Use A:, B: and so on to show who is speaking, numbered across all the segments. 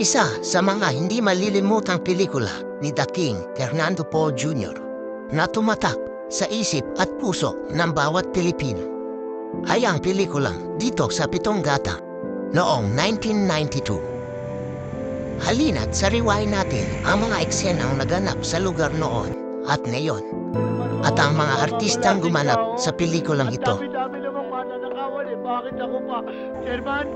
A: Isa sa mga hindi malilimutang pelikula ni The King Fernando Poe Jr. na tumatak sa isip at puso ng bawat Pilipino ay ang pelikulang Dito sa Pitong Gata noong 1992. Halina't sariwain natin ang mga eksenang naganap sa lugar noon at ngayon at ang mga artistang gumanap sa pelikulang ito.
B: Ang dami-dami naman mananakawan eh. Bakit ako pa? Chairman?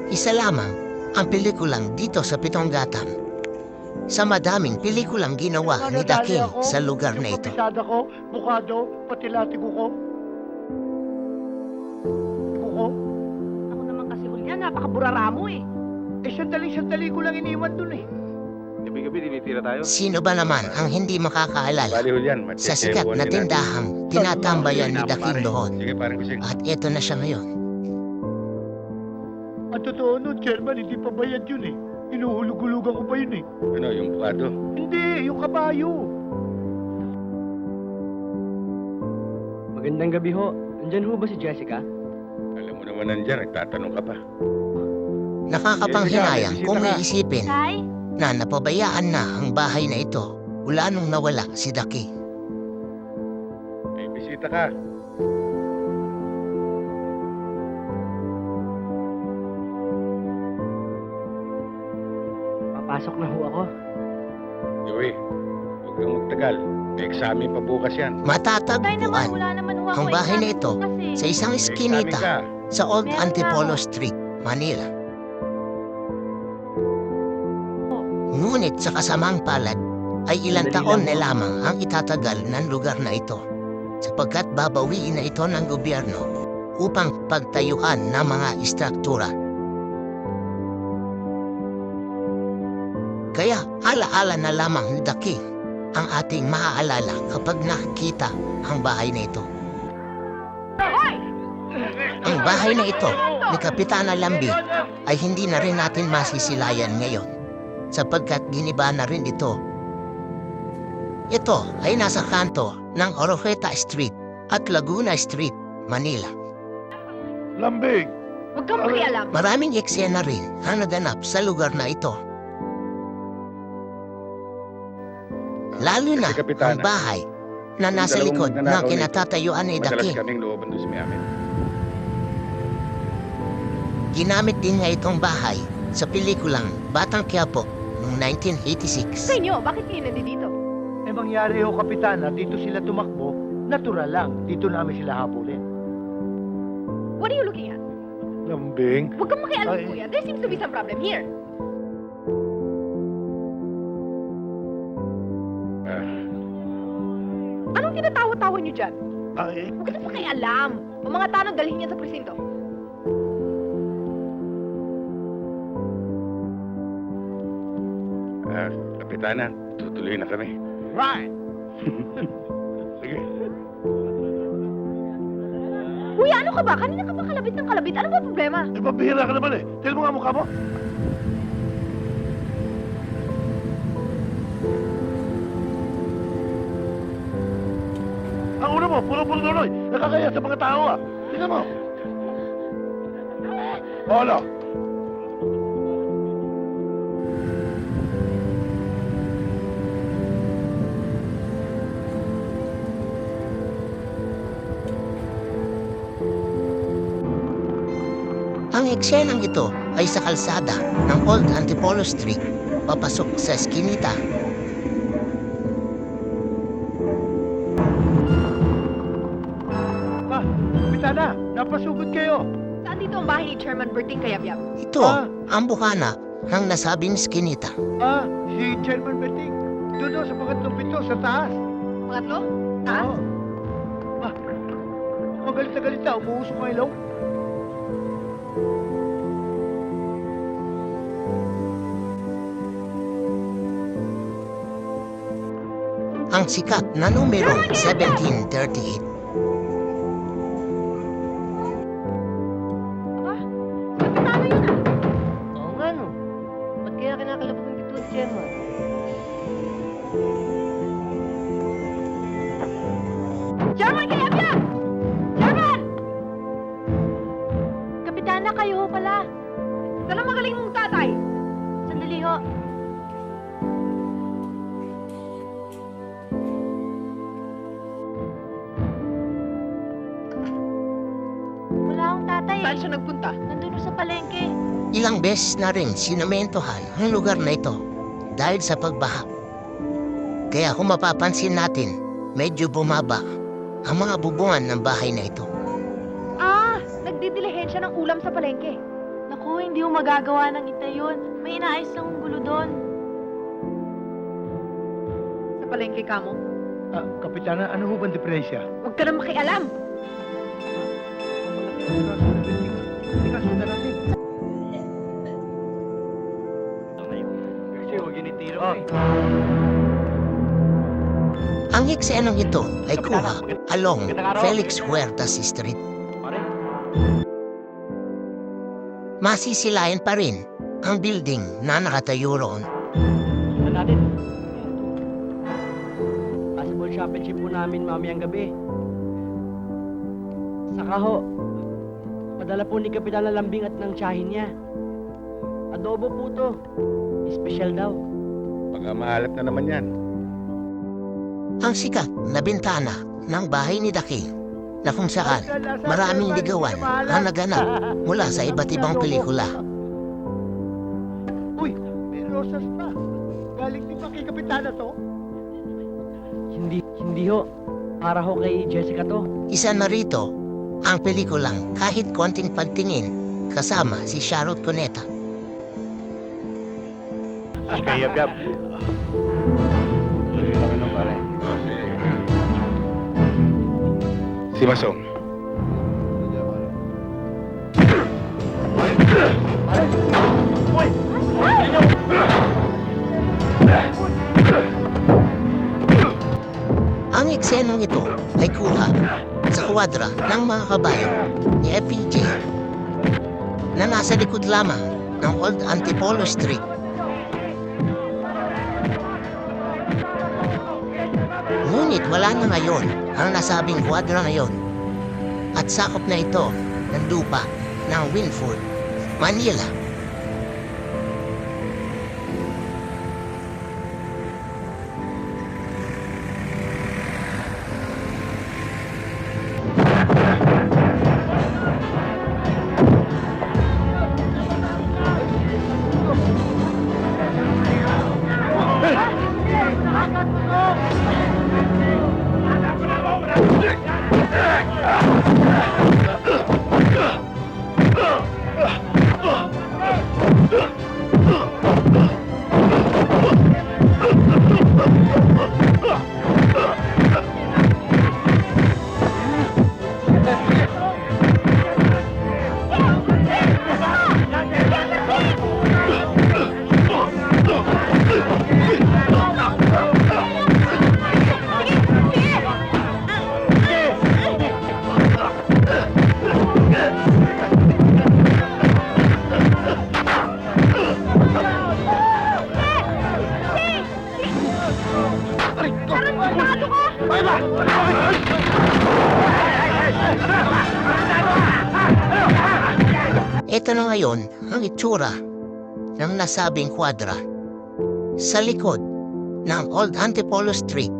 A: Isa lamang ang pelikulang Dito sa Pitong Gatang sa madaming pelikulang ginawa ni The King sa lugar na ito.
B: Yung kabisada ko, bukado, pati latigo ko. Kuko?
C: Ako naman kasi Julian, napakaburara mo eh.
B: Sandali ko lang iniwan dun eh.
D: Gabi-gabi dinitira tayo.
A: Sino ba naman ang hindi makakaalala
D: Bali Julian,
A: sa sikat na tindahang tinatambayan ni The King doon?
D: Sige, parang kusing.
A: At eto na siya ngayon.
B: Ang totoo nun, Chairman, hindi pa bayad yun eh. Inuhulug-hulugan ko pa yun eh.
D: Ano, yung bukado?
B: Hindi, yung kabayo.
E: Magandang gabi ho. Andyan ho ba si Jessica?
D: Alam mo naman nandyan, nagtatanong ka pa.
A: Nakakapanghinayang kung
D: Bisita ka.
A: iisipin
C: Tay?
A: na napabayaan na ang bahay na ito mula nung nawala si The King.
D: May bisita ka.
E: Papasok na ho ako.
D: Joey, huwag kang magtagal. May examen pa bukas yan.
C: Tay naman,
A: Matatagpuan
C: wala naman ho ako.
A: ang bahay na ito
C: Kasi
A: sa isang
D: May examen
A: eskinita
D: ka.
A: sa Old
C: Meron
A: Antipolo
C: na.
A: Street, Manila. Ngunit sa kasamang palad ay ilang
E: Sandali
A: taon
E: lang
A: na
E: po.
A: lamang ang itatagal ng lugar na ito sapagkat babawiin na ito ng gobyerno upang pagtayuan ng mga istruktura. Kaya alaala na lamang ni The King ang ating maaalala kapag nakikita ang bahay na ito. Ang bahay na ito ni Kapitana Lambi ay hindi na rin natin masisilayan ngayon sapagkat giniba na rin ito. Ito ay nasa kanto ng Oroqueta Street at Laguna Street, Manila.
B: Lambing!
C: Huwag kang makialam.
A: Maraming eksena rin ang naganap sa lugar na ito. Lalo na
D: Kasi, Kapitana,
A: ang bahay na nasa
D: dalawang
A: likod ng
D: magnanakaw na ito,
A: kinatatayuan ni The
D: Madalas
A: King.
D: kaming looban doon sa may amin.
A: Ginamit din nga itong bahay sa pelikulang Batang Quiapo noong 1986.
C: Sa inyo, bakit kayo nandito?
B: Eh mangyari ho, Kapitana, dito sila tumakbo, natural lang. Dito namin sila habulin.
C: What are you looking at?
B: Lambing?
C: Huwag kang makialam,
B: Ay.
C: kuya. There seems to be some problem here. Anong tinatawa-tawa niyo dyan?
B: Ay,
C: Huwag kang makialam. Ang mga tanong dalhin niya sa presinto.
D: Kapitana, tutuloy na kami.
B: right!
D: Sige.
C: Kuya, ano ka ba? Kanina ka ba kalabit ng kalabit? Ano ba problema?
B: Eh, mabihira ka naman eh. Tignan mo nga mukha mo. Ang una mo, puro-puro tuloy. Nakakaya sa mga tao ah. Tignan mo. Ano?
A: Ang eksenang ito ay sa kalsada ng Old Antipolo Street, papasok sa eskinita.
B: Ah, Kapitana, napasugod kayo.
C: Saan dito ang bahay ni Chairman Berting Kayabyab?
A: Ito ang bukana ng nasabing eskinita.
B: Ah, si Chairman Betting. Doon daw sa pangatlong pito, sa taas.
C: Pangatlo? Taas?
B: Oo. Ah, magalit na galit na, umuusok ang ilaw.
A: Ang sikat na numero 1738.
C: Aba, kapitano yun ah.
E: Oo nga no. Ba't kaya kinakalabot ng dito si Chairman?
C: Chairman Kayabyab! Chairman! Kapitana kayo pala. Saan ang magaling mong tatay?
E: Sandali ho. Wala akong tatay
C: Saan siya nagpunta?
E: Nandun sa palengke.
A: Ilang beses na rin sinamentohan ang lugar na ito dahil sa pagbaha. Kaya kung mapapansin natin, medyo bumaba ang mga bubungan ng bahay na ito.
C: Ah, nagdidilihensya ng ulam sa palengke.
E: Naku, hindi mo magagawa ng ita yun. May inaayos lang ang gulo doon.
C: Sa palengke ka mo.
B: Kapitana, ano ho bang diferensya?
C: Huwag ka na makialam.
B: Teka, sundan natin.
A: Ang eksenong ito ay kuha along Felix Huertas Street. Masisilayan pa rin ang building na nakatayo roon.
F: Sundan natin. Basketball championship po namin mamayang gabi. Saka ho, padala po ni Kapitan na lambing at ng tsahin niya. Adobo po to. Special daw.
D: Baka maalat na naman yan.
A: Ang sikat na bintana ng bahay ni Daki na kung saan maraming ligawan ang naganap mula sa iba't ibang pelikula.
B: Uy, may rosas pa. Galing din ba kay Kapitana to?
F: Hindi ho. Para ho kay Jessica to.
A: Isa na rito ang pelikulang kahit konting pagtingin kasama si Charlotte Cuneta.
B: Kaya Gab.
D: Si Masong.
A: Ang eksenong ito ay kuha sa kwadra ng mga kabayo ni FPJ na nasa likod lamang ng Old Antipolo Street. Ngunit wala na ngayon ang nasabing kwadra na yon at sakop na ito ng lupa ng Winford, Manila. Ito na ngayon ang itsura ng nasabing kwadra sa likod ng Old Antipolo Street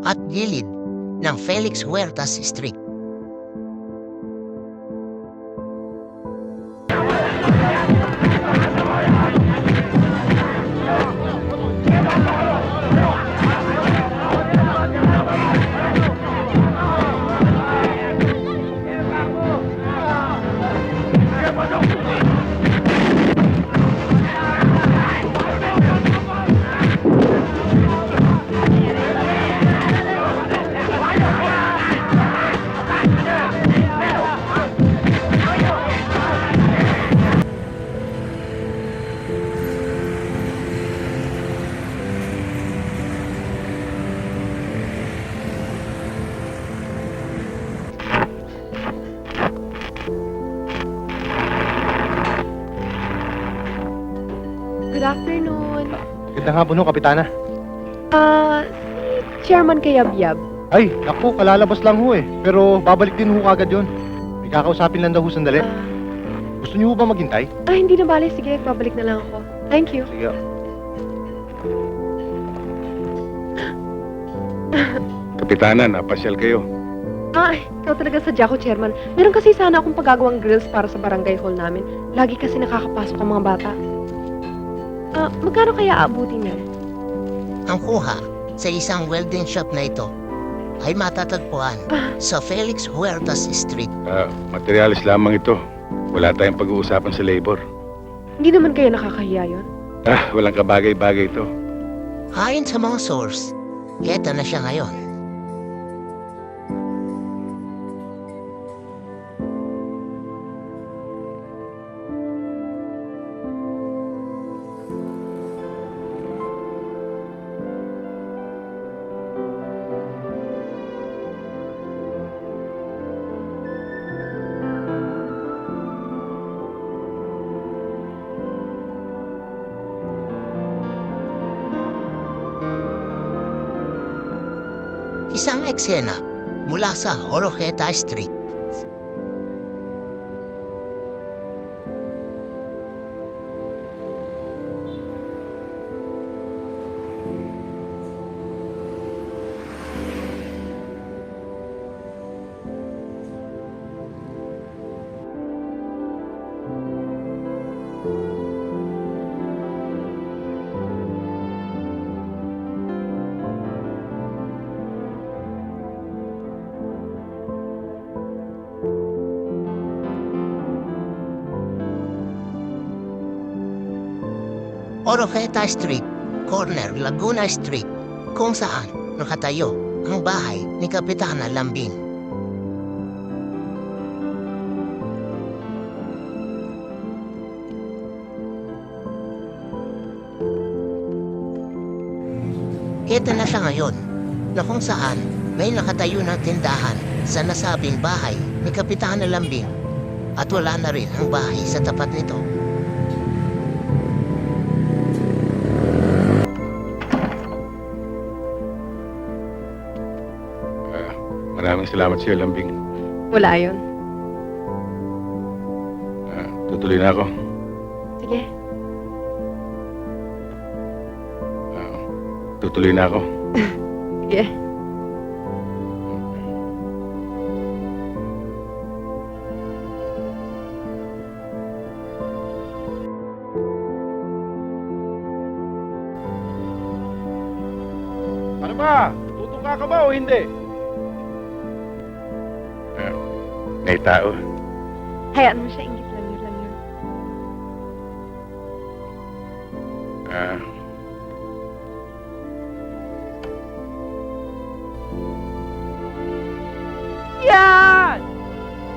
A: at gilid ng Felix Huertas Street.
C: Good afternoon.
B: Ganda nga po no, Kapitana.
C: Si Chairman Kayabyab.
B: Ay, naku, kalalabas lang ho eh. Pero babalik din ho kagad yun. May kakausapin lang daw ho sandali. Gusto niyo ba maghintay?
C: Hindi na bale. Sige, babalik na lang ako. Thank you.
B: Sige.
D: Kapitana, napasyal kayo.
C: Ikaw talaga sadya ko, Chairman. Meron kasi sana akong pagagawang grills para sa barangay hall namin. Lagi kasi nakakapasok ang mga bata. Magkano kaya aabutin niya?
A: Ang kuha sa isang welding shop na ito ay matatagpuan sa Felix Huertas Street.
D: Materialis lamang ito. Wala tayong pag-uusapan sa labor.
C: Hindi naman kayo nakakahiya yun.
D: Walang kabagay-bagay ito.
A: Ayon sa mga source, eto na siya ngayon. Isang eksena mula sa Oroqueta Street. Oroqueta Street, corner Laguna Street, kung saan nakatayo ang bahay ni Kapitana Lambing. Ito na siya ngayon, na kung saan may nakatayo ng tindahan sa nasabing bahay ni Kapitana Lambing at wala na rin ang bahay sa tapat nito.
D: Maraming salamat sa iyo, Lambing.
C: Wala yun.
D: Tutuloy na ako.
C: Sige.
D: Tutuloy na ako.
C: Sige.
B: Ano ba? Tutuka ka ba o hindi?
D: May tao.
C: Hayaan mo siya, ingit lang yun.
F: Yan!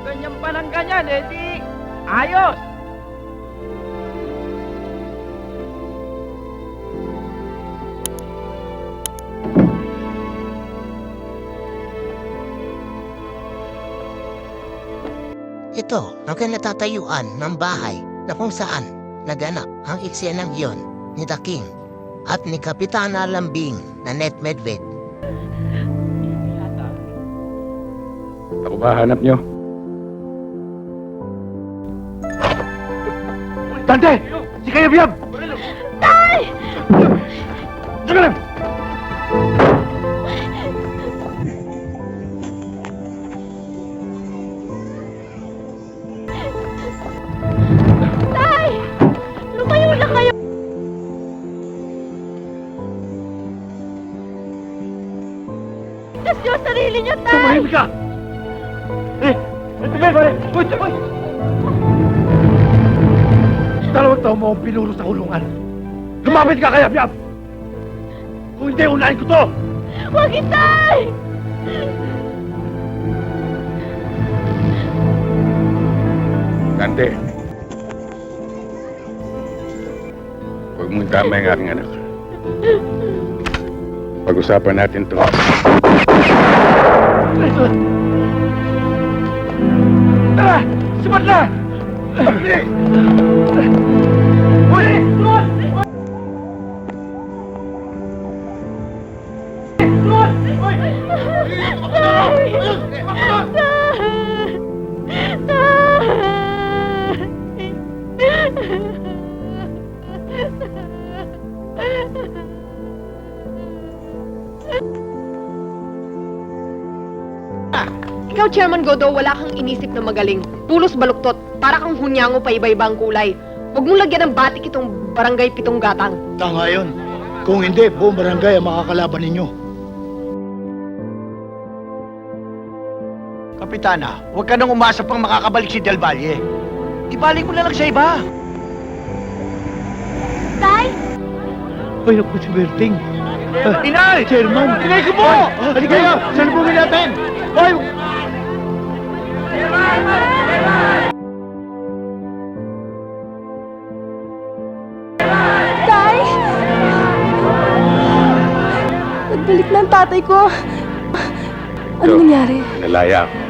F: Ganyan pa ng ganyan, di ayos!
A: Ito ang kinatatayuan ng bahay na kung saan naganap ang eksenang iyon ni The King at ni Kapitana Lambing na Net Medved.
D: Ako ba hanap nyo?
B: Dante! Si Kayab-Yab! Tay! Diyan ka lang!
C: Tay! Lumayo na kayo! Tignan niyo ang sarili niyo, Tay!
B: Tumahimik ka! Uy! Dalawang taon mo akong pinuro sa kulungan. Lumapit ka, Kayab-Yab! Kung hindi, unahin ko to!
C: Huwag Tay!
D: Dante. Huwag mong tama yung aking anak. Pag-usapan natin to.
B: Tara! Sipat na! Uy!
C: Ikaw, Chairman Godo, wala kang inisip na magaling. Pulos baluktot, para kang hunyango pa iba-iba ang kulay. Huwag mong lagyan ng batik itong barangay Pitong Gatang.
B: Tanga yun. Kung hindi, buong barangay ang makakalaban ninyo.
G: Kapitana, huwag ka nang umasa pang makakabalik si Del Valle. Ibalik mo na lang sa iba.
C: Tay!
B: Ay, ako si Berting.
G: Inay!
B: Chairman!
G: Inay ko po!
B: Halika kayo! Salubungin natin! Hoy!
H: Tay! Nagbalik na ang tatay ko. Ano nangyari?
D: Nalaya ako.